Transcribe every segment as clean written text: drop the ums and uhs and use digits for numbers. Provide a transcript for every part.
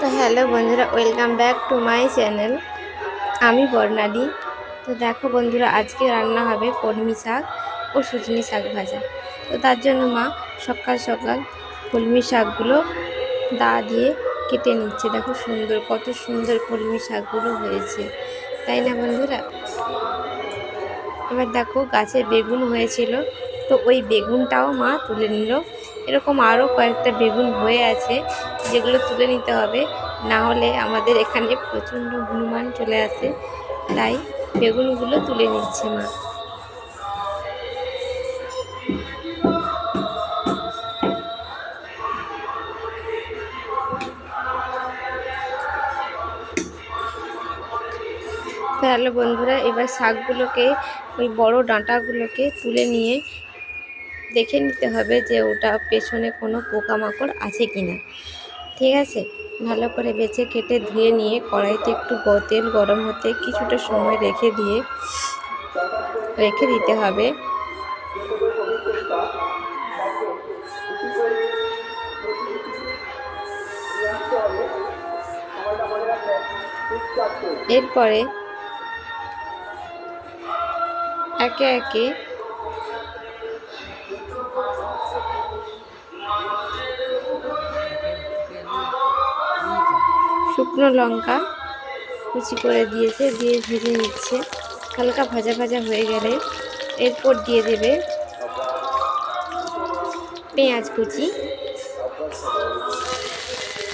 তো হ্যালো বন্ধুরা, welcome back to my channel. আমি বর্ণালী। তো দেখো বন্ধুরা, আজকে রান্না হবে কলমি শাক ও সজনে শাক ভাজা। তো তার জন্য মা সকাল সকাল কলমি শাকগুলো দা দিয়ে কেটে নিচ্ছে। দেখো কত সুন্দর কলমি শাকগুলো হয়েছে, তাই না বন্ধুরা? এবার দেখো গাছে বেগুন হয়েছিল, তো ওই বেগুনটাও মা তুলে নিল। এরকম আরও কয়েকটা বেগুন হয়ে আছে, যেগুলো তুলে নিতে হবে, না হলে আমাদের এখানে প্রচণ্ড হনুমান চলে আসে। তাই বেগুনগুলো তুলে নিচ্ছে মা। তাহলে বন্ধুরা, এবার শাকগুলোকে, ওই বড় ডাঁটাগুলোকে তুলে নিয়ে দেখে নিতে হবে যে ওটা পেছনে কোনো পোকামাকড় আছে কি না। ঠিক আছে, ভালো করে বেছে কেটে ধুয়ে নিয়ে কড়াইতে একটু তেল গরম হতে কিছুটা সময় রেখে দিতে হবে। এরপরে একে একে শুকনো লঙ্কা কুচি করে দিয়ে ভেজে নিচ্ছে। হালকা ভাজা ভাজা হয়ে গেলে এরপর দিয়ে দেবে পেঁয়াজ কুচি,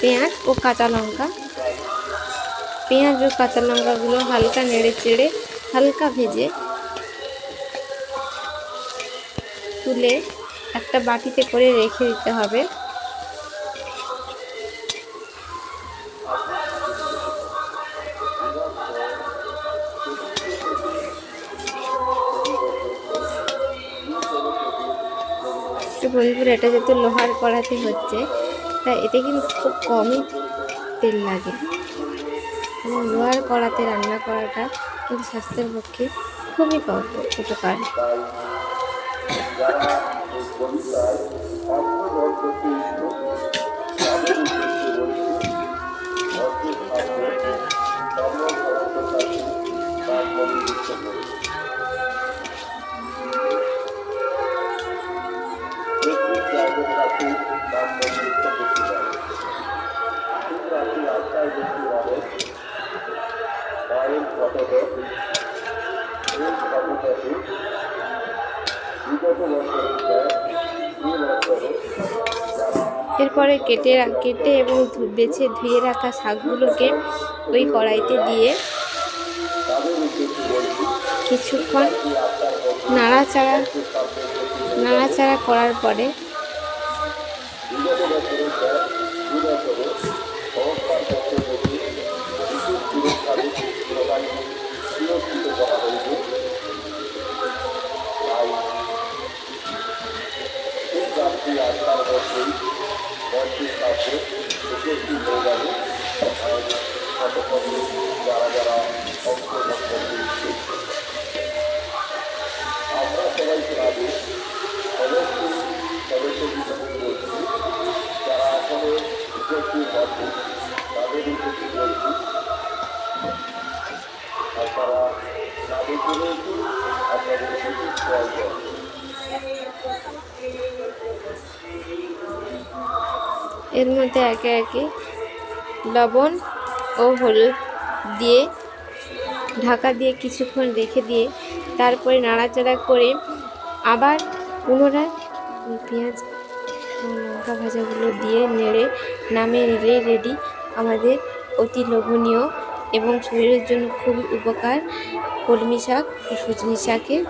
পেঁয়াজ ও কাঁচা লঙ্কা। পেঁয়াজ ও কাঁচা লঙ্কাগুলো হালকা নেড়ে চেড়ে হালকা ভেজে তুলে একটা বাটিতে করে রেখে দিতে হবে। তো বন্ধুরা, এটা যেহেতু লোহার কড়াতে হচ্ছে, তাই এতে কিন্তু খুব কমই তেল লাগে, এবং লোহার কড়াতে রান্না করাটা কিন্তু স্বাস্থ্যের পক্ষে খুবই উপকার। এরপরে কেটে এবং বেছে ধুয়ে রাখা শাকগুলোকে ওই কড়াইতে দিয়ে কিছুক্ষণ নাড়াচাড়া করার পরে এর মধ্যে একে একে লবণ ও হলুদ দিয়ে ঢাকা দিয়ে কিছুক্ষণ রেখে দিয়ে তারপরে নাড়াচাড়া করে আবার পুনরায় পেঁয়াজ ও লঙ্কা ভাজাগুলো দিয়ে নেড়ে নামিয়ে নিলেই রেডি আমাদের অতি লোভনীয় এবং শরীরের জন্য খুবই উপকার কলমি শাক ও সজনে শাকের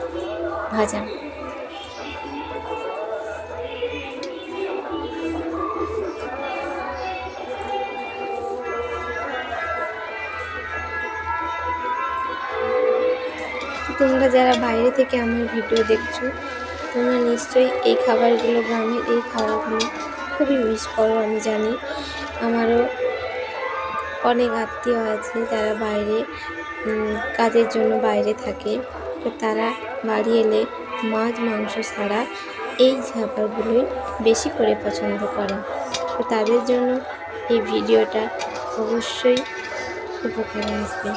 ভাজা। তোমরা যারা বাইরে থেকে আমার ভিডিও দেখছো, তোমরা নিশ্চয়ই এই খাবারগুলো, গ্রামের এই খাবারগুলো খুবই মিস করো। আমি জানি, আমারও অনেক আত্মীয় আছে যারা বাইরে কাজের জন্য বাইরে থাকে। তো তারা বাড়ি এলে মাছ মাংস ছাড়া এই খাবারগুলোই বেশি করে পছন্দ করে। তো তাদের জন্য এই ভিডিওটা অবশ্যই উপকারে আসবে।